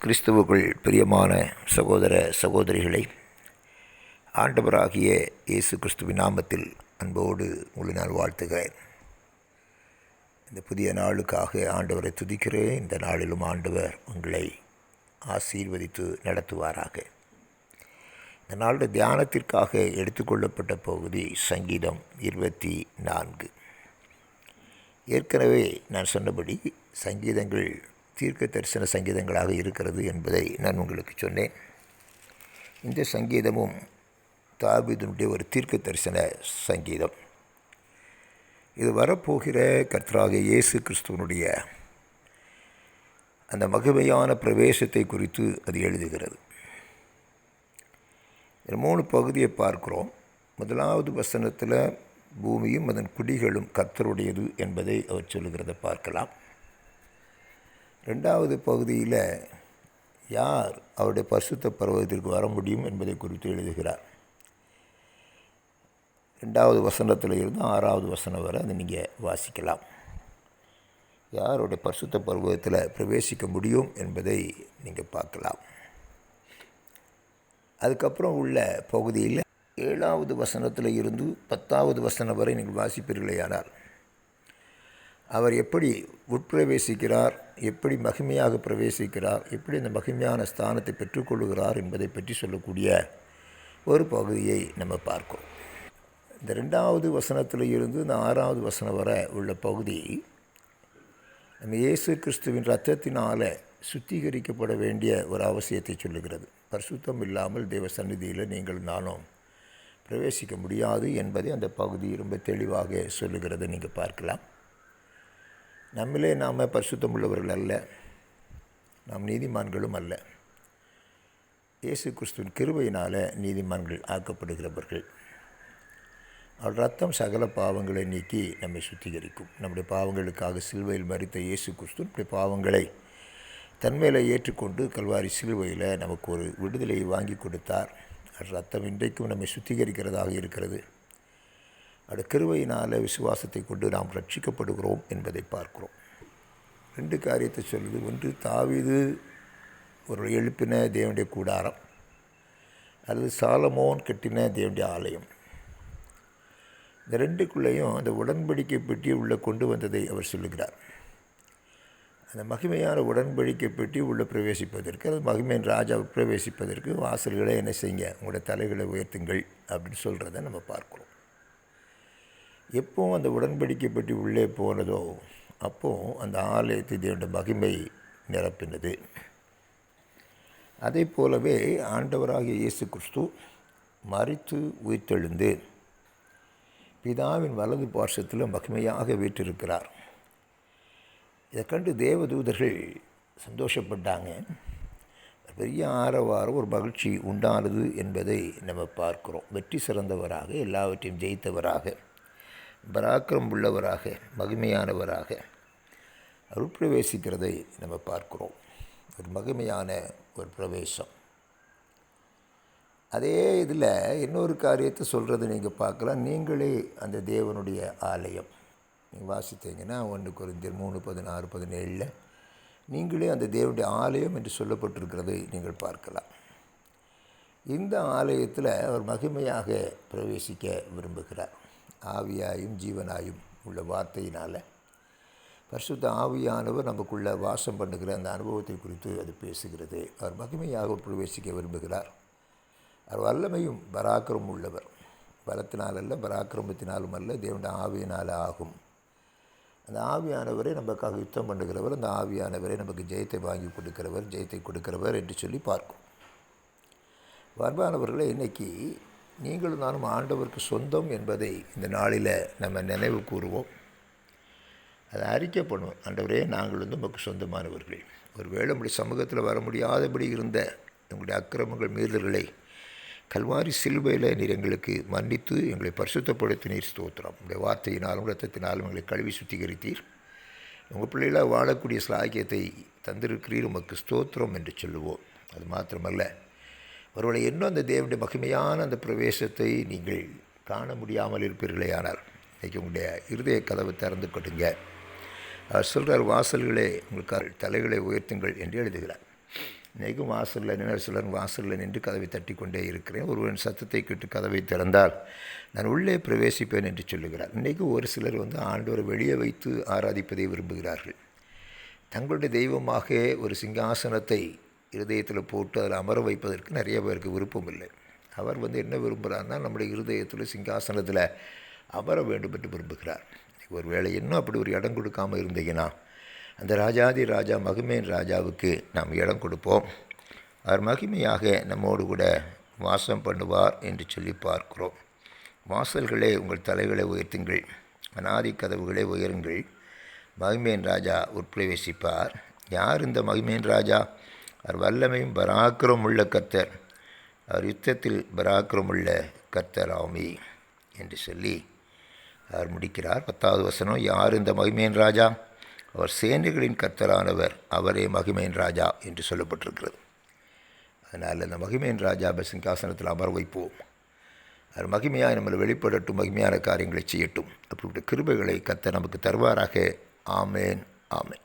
கிறிஸ்துவுக்குள் பிரியமான சகோதர சகோதரிகளை, ஆண்டவராகிய இயேசு கிறிஸ்துவின் நாமத்தில் அன்போடு உங்களை நான் வாழ்த்துகிறேன். இந்த புதிய நாளுக்காக ஆண்டவரை துதிக்கிறேன். இந்த நாளிலும் ஆண்டவர் உங்களை ஆசீர்வதித்து நடத்துவாராக. இந்த நாளுடைய தியானத்திற்காக எடுத்துக்கொள்ளப்பட்ட பகுதி சங்கீதம் 24. ஏற்கனவே நான் சொன்னபடி சங்கீதங்கள் தீர்க்க தரிசன சங்கீதங்களாக இருக்கிறது என்பதை நான் உங்களுக்கு சொன்னேன். இந்த சங்கீதமும் தாவீதுடைய ஒரு தீர்க்க தரிசன சங்கீதம். இது வரப்போகிற கர்த்தராகிய இயேசு கிறிஸ்துவனுடைய அந்த மகிமையான பிரவேசத்தை குறித்து அது எழுதுகிறது. 3 பகுதியை பார்க்கிறோம். முதலாவது வசனத்தில் பூமியும் அதன் குடிகளும் கர்த்தருடையது என்பதை அவர் சொல்லுகிறத பார்க்கலாம். 2வது பகுதியில் யார் அவருடைய பரிசுத்த பர்வதத்திற்கு வர முடியும் என்பதை குறித்து எழுதுகிறார். 2வது வசனத்தில் இருந்து 6வது வசனம் வரை அதை நீங்கள் வாசிக்கலாம். யாருடைய பரிசுத்த பர்வதத்தில் பிரவேசிக்க முடியும் என்பதை நீங்கள் பார்க்கலாம். அதுக்கப்புறம் உள்ள பகுதியில் 7வது வசனத்தில் இருந்து 10வது வசனம் வரை நீங்கள் வாசிப்பீர்களேயானால் அவர் எப்படி உட்பிரவேசிக்கிறார், எப்படி மகிமையாக பிரவேசிக்கிறார், எப்படி அந்த மகிமையான ஸ்தானத்தை பெற்றுக்கொள்கிறார் என்பதை பற்றி சொல்லக்கூடிய ஒரு பகுதியை நம்ம பார்க்கிறோம். இந்த 2வது வசனத்தில் இருந்து இந்த 6வது வசனம் வரை உள்ள பகுதி நம்ம இயேசு கிறிஸ்துவின் இரத்தத்தினால் சுத்திகரிக்கப்பட வேண்டிய ஒரு அவசியத்தை சொல்லுகிறது. பரிசுத்தம் இல்லாமல் தேவ சந்நிதியில் நீங்கள் நானும் பிரவேசிக்க முடியாது என்பதை அந்த பகுதி ரொம்ப தெளிவாக சொல்லுகிறதை நீங்கள் பார்க்கலாம். நம்மளே நாம் பரிசுத்தம் உள்ளவர்கள் அல்ல, நாம் நீதிமான்களும் அல்ல. இயேசு கிறிஸ்துவின் கிருபையினால் நீதிமான்கள் ஆக்கப்படுகிறவர்கள். அவர் ரத்தம் சகல பாவங்களை நீக்கி நம்மை சுத்திகரிக்கும். நம்முடைய பாவங்களுக்காக சிலுவையில் மரித்த இயேசு கிறிஸ்து நம்முடைய பாவங்களை தன்மையில் ஏற்றுக்கொண்டு கல்வாரி சிலுவையில் நமக்கு ஒரு விடுதலையை வாங்கி கொடுத்தார். ரத்தம் இன்றைக்கும் நம்மை சுத்திகரிக்கிறதாக இருக்கிறது. அவருடைய கிருபையினால் விசுவாசத்தை கொண்டு நாம் ரட்சிக்கப்படுகிறோம் என்பதை பார்க்கிறோம். 2 காரியத்தை சொல்லுது. ஒன்று, தாவீது ஒரு எழுப்பின தேவனுடைய கூடாரம், அல்லது சாலமோன் கட்டின தேவனுடைய ஆலயம். இந்த 2க்குள்ளேயும் அந்த உடன்படிக்கை பெட்டி உள்ளே கொண்டு வந்ததை அவர் சொல்லுகிறார். அந்த மகிமையான உடன்படிக்கை பெட்டி உள்ளே பிரவேசிப்பதற்கு, அது மகிமையின் ராஜா பிரவேசிப்பதற்கு வாசல்களை என்ன செய்யுங்க, உங்களோட தலைகளை உயர்த்துங்கள் அப்படின்னு சொல்கிறத நம்ம பார்க்குறோம். எப்போ அந்த உடன்படிக்கை பெட்டி உள்ளே போனதோ அப்போது அந்த ஆலயத்தை தேவனுடைய மகிமை நிரப்பினது. அதை போலவே ஆண்டவராகிய இயேசு கிறிஸ்து மரித்து உயிர்த்தெழுந்து பிதாவின் வலது பார்சத்தில் மகிமையாக வீற்றிருக்கிறார். இதை கண்டு தேவதூதர்கள் சந்தோஷப்பட்டாங்க. பெரிய ஆரவாரம், ஒரு மகிழ்ச்சி உண்டானது என்பதை நம்ம பார்க்குறோம். வெற்றி சிறந்தவராக, எல்லாவற்றையும் ஜெயித்தவராக, பராக்கிரம் உள்ளவராக, மகிமையானவராக அவர் பிரவேசிக்கிறதை நம்ம பார்க்குறோம். ஒரு மகிமையான ஒரு பிரவேசம். அதே இதில் இன்னொரு காரியத்தை சொல்கிறது நீங்கள் பார்க்கலாம். நீங்களே அந்த தேவனுடைய ஆலயம். நீங்கள் வாசித்தீங்கன்னா 1 கொரிந்தியர் 3:16-17 நீங்களே அந்த தேவனுடைய ஆலயம் என்று சொல்லப்பட்டிருக்கிறதை நீங்கள் பார்க்கலாம். இந்த ஆலயத்தில் அவர் மகிமையாக பிரவேசிக்க விரும்புகிறார். ஆவியாயும் ஜீவனாயும் உள்ள வார்த்தையினால் பரிசுத்த ஆவியானவர் நமக்குள்ளே வாசம் பண்ணுகிற அந்த அனுபவத்தை குறித்து அது பேசுகிறது. அவர் மகிமையாக பிரவேசிக்க விரும்புகிறார். அவர் வல்லமையும் பராக்கிரமும் உள்ளவர். பலத்தினால் அல்ல, பராக்கிரமத்தினாலும் அல்ல, தேவனுடைய ஆவியினால் ஆகும். அந்த ஆவியானவரை நமக்காக யுத்தம் பண்ணுகிறவர், அந்த ஆவியானவரை நமக்கு ஜெயத்தை வாங்கி கொடுக்கிறவர், ஜெயத்தை கொடுக்கிறவர் என்று சொல்லி பார்க்கும். அன்பானவர்களே, இன்றைக்கி நீங்களும் நானும் ஆண்டவருக்கு சொந்தம் என்பதை இந்த நாளில் நம்ம நினைவு கூறுவோம். அதை அறிக்கை பண்ணுவோம். ஆண்டவரே, நாங்கள் நமக்கு சொந்தமானவர்கள். ஒருவேளை நம்முடைய சமூகத்தில் வர முடியாதபடி இருந்த எங்களுடைய அக்கிரமங்கள் மீறல்களை கல்வாரி சிலுவையில் நீர் எங்களுக்கு மன்னித்து எங்களை பரிசுத்தப்படுத்தினீர். ஸ்தோத்திரம். உங்களுடைய வார்த்தையினாலும் இரத்தத்தினாலும் எங்களை கழுவி சுத்திகரித்தீர். உங்கள் பிள்ளைகளாக வாழக்கூடிய ஸ்லாக்கியத்தை தந்திருக்கிறீர். உமக்கு ஸ்தோத்திரம் என்று சொல்லுவோம். அது மாத்திரமல்ல, ஒருவேளை இன்னும் அந்த தேவனுடைய மகிமையான அந்த பிரவேசத்தை நீங்கள் காண முடியாமல் இருப்பீர்களேயானால் இன்றைக்கி உங்களுடைய இருதய கதவை திறந்து கொடுங்க. அவர் சொல்கிறார், வாசல்களே உங்களுக்கு தலைகளை உயர்த்துங்கள் என்று எழுதுகிறார். இன்றைக்கும் வாசலில் நின்று சிலர் வாசலில் நின்று கதவை தட்டி கொண்டே இருக்கிறேன். ஒருவன் சத்தத்தை கேட்டு கதவை திறந்தால் நான் உள்ளே பிரவேசிப்பேன் என்று சொல்லுகிறார். இன்றைக்கும் ஒரு சிலர் ஆண்டவரை வெளியே வைத்து ஆராதிப்பதை விரும்புகிறார்கள். தங்களுடைய தெய்வமாக ஒரு சிங்காசனத்தை இருதயத்தில் போட்டு அதில் அமர வைப்பதற்கு நிறைய பேருக்கு விருப்பம் இல்லை. அவர் என்ன விரும்புகிறார்னா, நம்முடைய இருதயத்தில் சிங்காசனத்தில் அமர வேண்டும் என்று விரும்புகிறார். ஒரு வேளை இன்னும் அப்படி ஒரு இடம் கொடுக்காமல் இருந்தீங்கன்னா, அந்த ராஜாதி ராஜா மகிமையின் ராஜாவுக்கு நாம் இடம் கொடுப்போம். அவர் மகிமையாக நம்மோடு கூட வாசம் பண்ணுவார் என்று சொல்லி பார்க்கிறோம். வாசல்களே உங்கள் தலைகளை உயர்த்துங்கள், அநாதி கதவுகளே உயருங்கள், மகிமையின் ராஜா உட்பிரவேசிப்பார். யார் இந்த மகிமையின் ராஜா? அவர் வல்லமையும் பராக்கிரமும் உள்ள கர்த்தர், அவர் யுத்தத்தில் பராக்கிரமுள்ள கர்த்தர் ஆமி என்று சொல்லி அவர் முடிக்கிறார். 10வது வசனம், யார் இந்த மகிமையின் ராஜா? அவர் சேனைகளின் கர்த்தரானவர், அவரே மகிமையின் ராஜா என்று சொல்லப்பட்டிருக்கிறது. அதனால் அந்த மகிமையின் ராஜா சிங்காசனத்தில் அமர வைப்போம். அவர் மகிமையாக நம்மளை வெளிப்படட்டும், மகிமையான காரியங்களை செய்யட்டும். அப்படிப்பட்ட கிருபைகளை கர்த்தர் நமக்கு தருவாராக. ஆமேன், ஆமேன்.